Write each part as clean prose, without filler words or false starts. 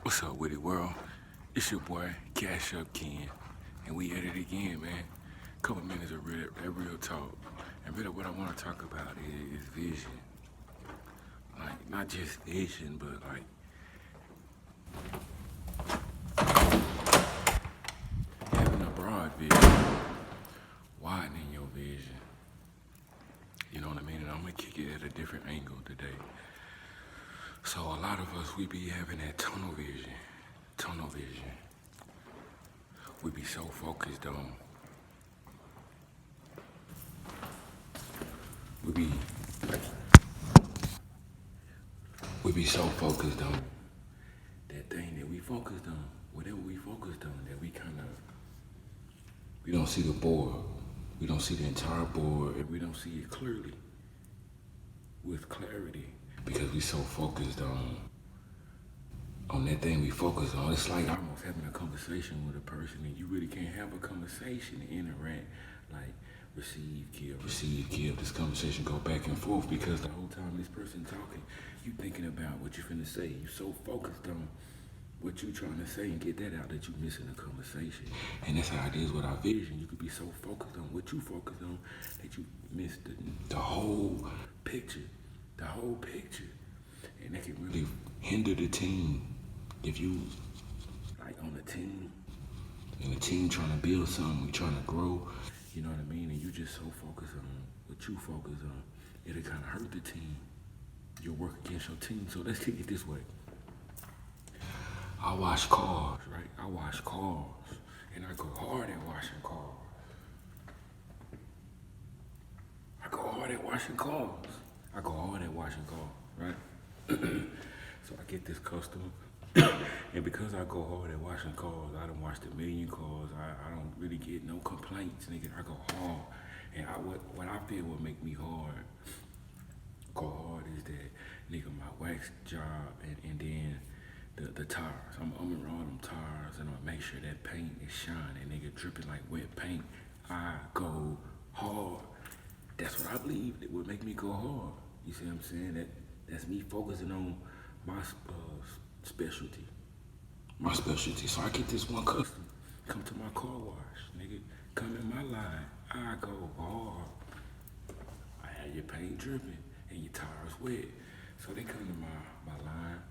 What's up, Witty World? It's your boy, Cash Up Ken, and we at it again, man. Couple minutes of real talk. And really what I want to talk about is vision. Like, not just vision, but like having a broad vision, widening your vision. You know what I mean? And I'm going to kick it at a different angle today. So a lot of us, we be having that tunnel vision. Tunnel vision. We be so focused on. We be so focused on that thing that we focused on. Whatever we focused on, that we don't see the board. We don't see the entire board, and we don't see it clearly, with clarity, because we so focused on that thing we focus on. It's like almost having a conversation with a person, and you really can't have a conversation and interact, like receive, give. This conversation go back and forth because the whole time this person talking, you thinking about what you finna say. You so focused on what you trying to say and get that out that you missing the conversation. And that's how it is with our vision. You could be so focused on what you focus on that you miss the whole picture. The whole picture. And that can really hinder the team. If you, like on a team, and a team trying to build something, we trying to grow, you know what I mean? And you just so focused on what you focus on, it'll kind of hurt the team. You'll work against your team. So let's take it this way. I wash cars, right? I wash cars, and I go hard at washing cars. Right? So I get this customer, and because I go hard at washing cars, I done washed 1,000,000 cars. I don't really get no complaints, nigga. I go hard, and what I feel would make me go hard is that, nigga, my wax job, and then the tires. I'm gonna run them tires, and I'm gonna make sure that paint is shining, nigga, dripping like wet paint. I go hard. That's what I believe that would make me go hard. You see what I'm saying? That's me focusing on my specialty. My specialty. So I get this one customer, come to my car wash, nigga, come in my line. I go hard. I have your paint dripping and your tires wet. So they come to my line.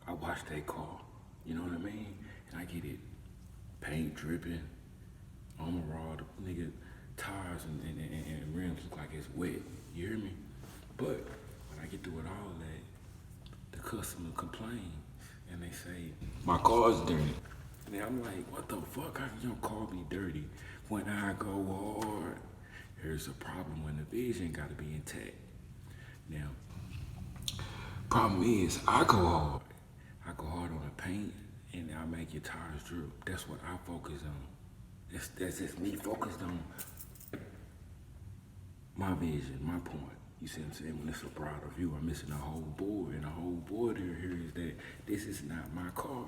I wash their car. You know what I mean? And I get it paint dripping, armor rod, nigga, tires and rims look like it's wet. You hear me? But when I get through with all that, the customer complains and they say, my car's dirty. And I'm like, what the fuck? How can your car be dirty when I go hard? Here's a problem when the vision gotta be intact. Now, problem is, I go hard. I go hard on the paint and I make your tires drip. That's what I focus on. That's just me focused on my vision, my point. You see what I'm saying? When it's a broader view, I'm missing a whole board. And the whole board here is that this is not my car.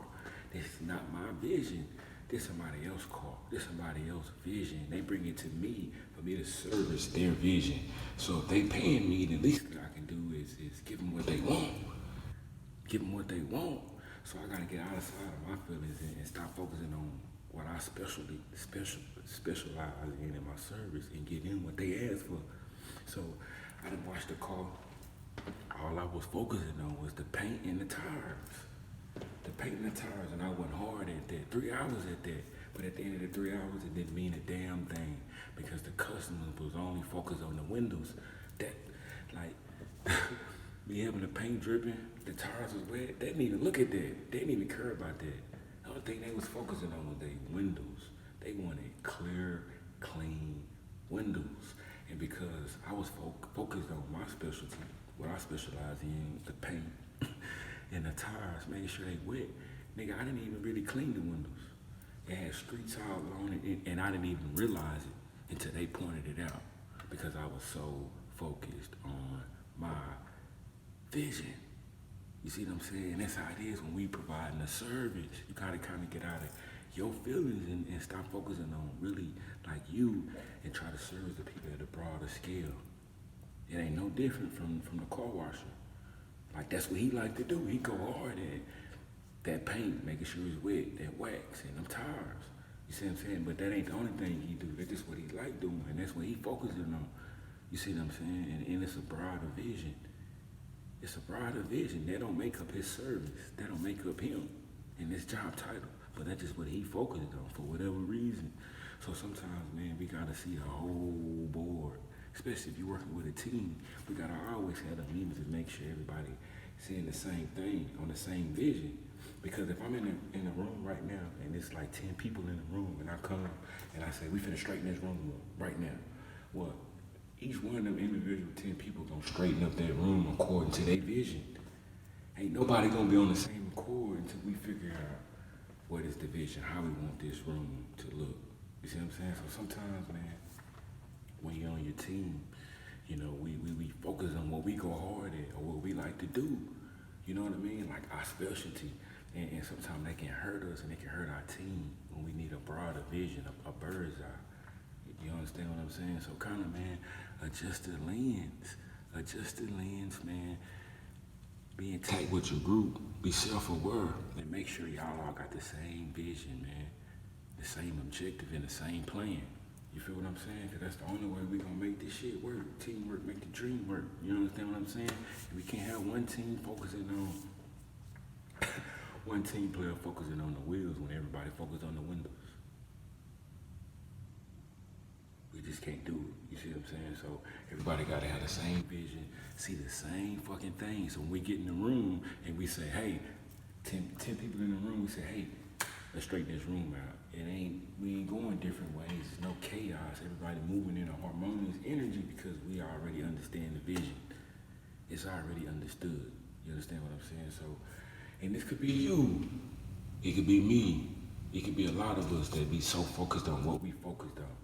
This is not my vision. This somebody else's car. This somebody else's vision. They bring it to me for me to service their vision. So if they paying me, the least thing I can do is give them what they want. Give them what they want. So I gotta get outside of my feelings and stop focusing on what I specialize in my service and give them what they ask for. So I done washed the car. All I was focusing on was the paint and the tires. The paint and the tires, and I went hard at that. 3 hours at that. But at the end of the 3 hours, it didn't mean a damn thing because the customer was only focused on the windows. That, like, me having the paint dripping, the tires was wet. They didn't even look at that. They didn't even care about that. The only thing they was focusing on was their windows. They wanted clear, clean windows. And because I was focused on my specialty, what I specialize in, the paint and the tires, making sure they wet, nigga, I didn't even really clean the windows. It had streets all on it, and I didn't even realize it until they pointed it out because I was so focused on my vision. You see what I'm saying? That's how it is when we providing a service. You gotta kind of get out of your feelings and stop focusing on really like you and try to serve the people at a broader scale. It ain't no different from the car washer. Like that's what he like to do. He go hard at that paint, making sure it's wet, that wax, and them tires. You see what I'm saying? But that ain't the only thing he do. That's just what he like doing, and that's what he focusing on. You see what I'm saying? And it's a broader vision. It's a broader vision. That don't make up his service. That don't make up him in this job title. But that's just what he focused on for whatever reason. So sometimes, man, we gotta see the whole board. Especially if you're working with a team, we gotta always have the meetings to make sure everybody seeing the same thing on the same vision. Because if I'm in a room right now and it's like 10 people in the room and I come and I say, we finna straighten this room up right now. Well, each one of them individual 10 people gonna straighten up that room according to their vision. Ain't nobody gonna be on the same accord until we figure out what is the vision, how we want this room to look. You see what I'm saying? So sometimes, man, when you're on your team, you know, we focus on what we go hard at or what we like to do. You know what I mean? Like our specialty. And sometimes they can hurt us and they can hurt our team when we need a broader vision, a bird's eye. You understand what I'm saying? So kind of, man, adjust the lens, man. Be in tight with your group, be self-aware, and make sure y'all all got the same vision, man. The same objective and the same plan. You feel what I'm saying? Because that's the only way we gonna make this shit work. Teamwork make the dream work. You understand what I'm saying? We can't have one team focusing on one team player focusing on the wheels when everybody focuses on the windows. We just can't do it. You see what I'm saying? So everybody gotta have the same vision, see the same fucking thing. So when we get in the room and we say, hey, 10 people in the room, we say, hey, let's straighten this room out. We ain't going different ways. There's no chaos. Everybody moving in a harmonious energy because we already understand the vision. It's already understood. You understand what I'm saying? So, and this could be you. It could be me. It could be a lot of us that be so focused on what we focused on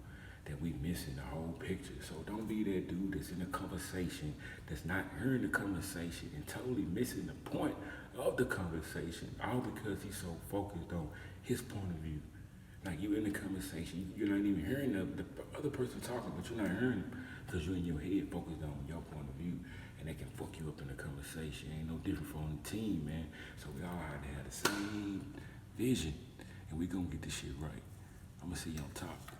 that we missing the whole picture. So don't be that dude that's in a conversation that's not hearing the conversation and totally missing the point of the conversation, all because he's so focused on his point of view. Like you in the conversation, you're not even hearing the other person talking, but you're not hearing them because you're in your head focused on your point of view, and they can fuck you up in the conversation. Ain't no different from the team, man. So we all have to have the same vision, and we gonna get this shit right. I'm gonna see you on top.